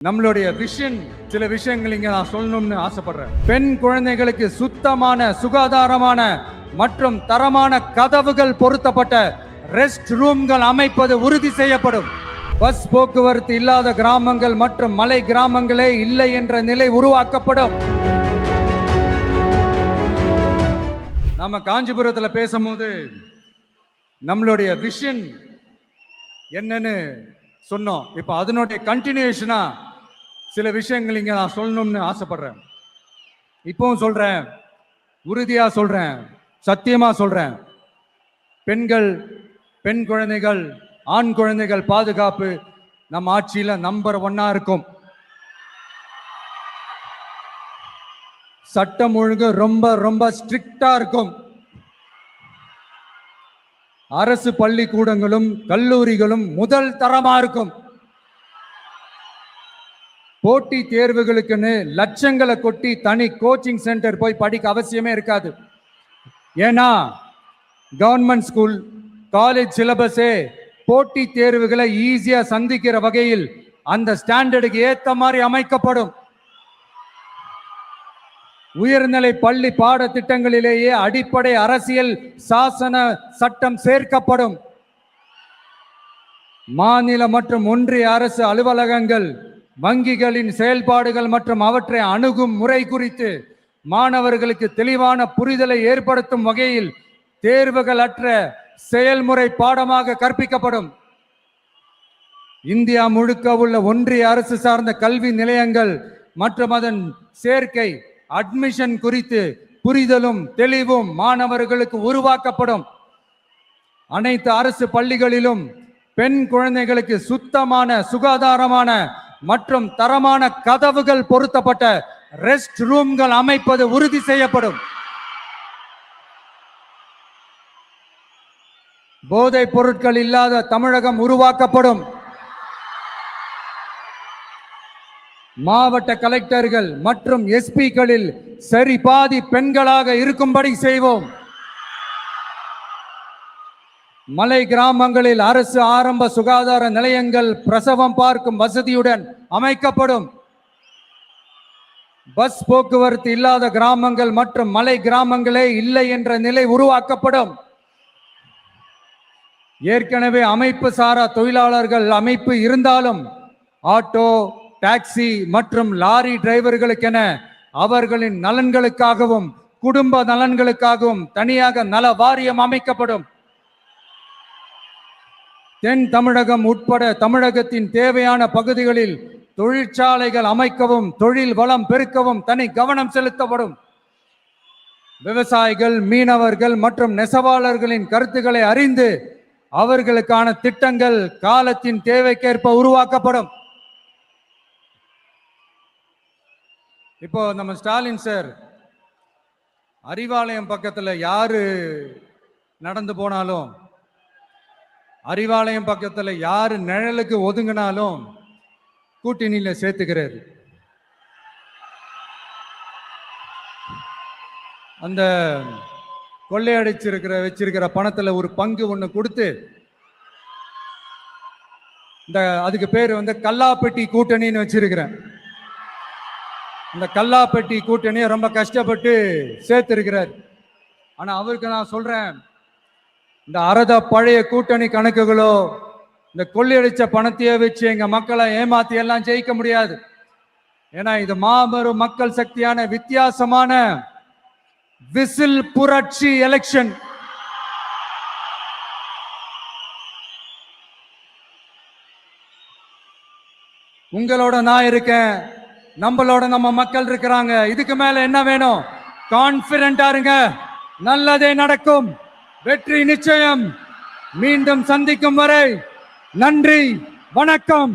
நம்மளுடைய விஷன் சில விஷயங்கள் இங்க நான் சொல்லணும்னு ஆசைப்படுறேன். பெண் குழந்தைகளுக்கு சுத்தமான, சுகாதாரமான மற்றும் தரமான கதவுகள் பொருத்தப்பட்ட ரெஸ்ட் ரூம்கள் அமைப்பது உறுதி செய்யப்படும். பஸ் போக்குவரத்து இல்லாத கிராமங்கள் மற்றும் மலை கிராமங்களே இல்லை என்ற நிலை உருவாக்கப்படும். நாம காஞ்சிபுரத்தில் பேசும்போது நம்மளுடைய விஷன் என்னன்னு சொன்னோம். இப்ப அதனுடைய கண்டினியூஷனா சில விஷயங்கள் இங்க நான் சொல்லணும்னு ஆசைப்படுறேன். இப்பவும் சொல்றேன், உறுதியா சொல்றேன், சத்தியமா சொல்றேன். பெண்கள், பெண் குழந்தைகள், ஆண் குழந்தைகள் பாதுகாப்பு நம்ம ஆட்சியில நம்பர் 1 இருக்கும். சட்டம் ஒழுங்கு ரொம்ப ரொம்ப ஸ்ட்ரிக்டா இருக்கும். அரசு பள்ளிக்கூடங்களும் கல்லூரிகளும் முதல் தரமா இருக்கும். போட்டி தேர்வுகளுக்குன்னு லட்சங்களை கொட்டி தனி கோச்சிங் சென்டர் போய் படிக்க அவசியமே இருக்காது. ஏன்னா கவர்மெண்ட் ஸ்கூல், காலேஜ் சிலபஸே போட்டி தேர்வுகளை ஈஸியா சந்திக்கிற வகையில் அந்த ஸ்டாண்டர்டுக்கு ஏத்த மாதிரி அமைக்கப்படும். உயர்நிலை பள்ளி பாடத்திட்டங்களிலேயே அடிப்படை அரசியல் சாசன சட்டம் சேர்க்கப்படும். மாநில மற்றும் ஒன்றிய அரசு அலுவலகங்கள், வங்கிகளின் செயல்பாடுகள் மற்றும் அவற்றை அணுகும் முறை குறித்து மாணவர்களுக்கு தெளிவான புரிதலை ஏற்படுத்தும் வகையில் தேர்வுகள் அற்ற செயல்முறை பாடமாக கற்பிக்கப்படும். இந்தியா முழுக்க உள்ள ஒன்றிய அரசு சார்ந்த கல்வி நிலையங்கள் மற்றும் அதன் சேர்க்கை அட்மிஷன் குறித்து புரிதலும் தெளிவும் மாணவர்களுக்கு உருவாக்கப்படும். அனைத்து அரசு பள்ளிகளிலும் பெண் குழந்தைகளுக்கு சுத்தமான, சுகாதாரமான மற்றும் தரமான கதவுகள் பொருத்தப்பட்ட ரெஸ்ட் ரூம்கள் அமைப்பது உறுதி செய்யப்படும். போதைப் பொருட்கள் இல்லாத தமிழகம் உருவாக்கப்படும். மாவட்ட கலெக்டர்கள் மற்றும் எஸ்பிக்களில் சரி பாதி பெண்களாக இருக்கும்படி செய்வோம். மலை கிராமங்களில் அரசு ஆரம்ப சுகாதார நிலையங்கள் பிரசவம் பார்க்கும் வசதியுடன் அமைக்கப்படும். பஸ் போக்குவரத்து இல்லாத கிராமங்கள் மற்றும் மலை கிராமங்களே இல்லை என்ற நிலை உருவாக்கப்படும். ஏற்கனவே அமைப்பு சாரா தொழிலாளர்கள் அமைப்பு இருந்தாலும் ஆட்டோ, டாக்ஸி மற்றும் லாரி டிரைவர்களுக்கென அவர்களின் நலன்களுக்காகவும் குடும்ப நலன்களுக்காகவும் தனியாக நல வாரியம் அமைக்கப்படும். தென் தமிழகம் உட்பட தமிழகத்தின் தேவையான பகுதிகளில் தொழிற்சாலைகள் அமைக்கவும் தொழில் வளம் பெருக்கவும் தனி கவனம் செலுத்தப்படும். விவசாயிகள், மீனவர்கள் மற்றும் நெசவாளர்களின் கருத்துக்களை அறிந்து அவர்களுக்கான திட்டங்கள் காலத்தின் தேவைக்கேற்ப உருவாக்கப்படும். இப்போ நம்ம ஸ்டாலின் சார் அறிவாலயம் பக்கத்துல யாரு நடந்து போனாலும், அறிவாலயம் பக்கத்துல யாரு நிழலுக்கு ஒதுங்கினாலும் கூட்டணியில சேர்த்துக்கிறாரு. அந்த கொள்ளையடிச்சிருக்கிற வச்சிருக்கிற பணத்துல ஒரு பங்கு ஒண்ணு கொடுத்து, இந்த அதுக்கு பேரு கல்லாப்பெட்டி கூட்டணின்னு வச்சிருக்கிறேன். இந்த கல்லாப்பெட்டி கூட்டணியை ரொம்ப கஷ்டப்பட்டு சேர்த்திருக்கிறார். ஆனா அவருக்கு நான் சொல்றேன், இந்த அறத பழைய கூட்டணி கணக்குகளோ இந்த கொள்ளையடிச்ச பணத்தையே வச்சு எங்க மக்களை ஏமாத்தி எல்லாம் ஜெயிக்க முடியாது. ஏன்னா இது மாபெரும் மக்கள் சக்தியான வித்தியாசமான விசில் புரட்சி எலெக்ஷன். உங்களோட நான் இருக்கேன், நம்மளோட நம்ம மக்கள் இருக்கிறாங்க. இதுக்கு மேல என்ன வேணும்? கான்பிடென்டா இருங்க, நல்லதே நடக்கும், வெற்றி நிச்சயம். மீண்டும் சந்திக்கும் வரை நன்றி, வணக்கம்.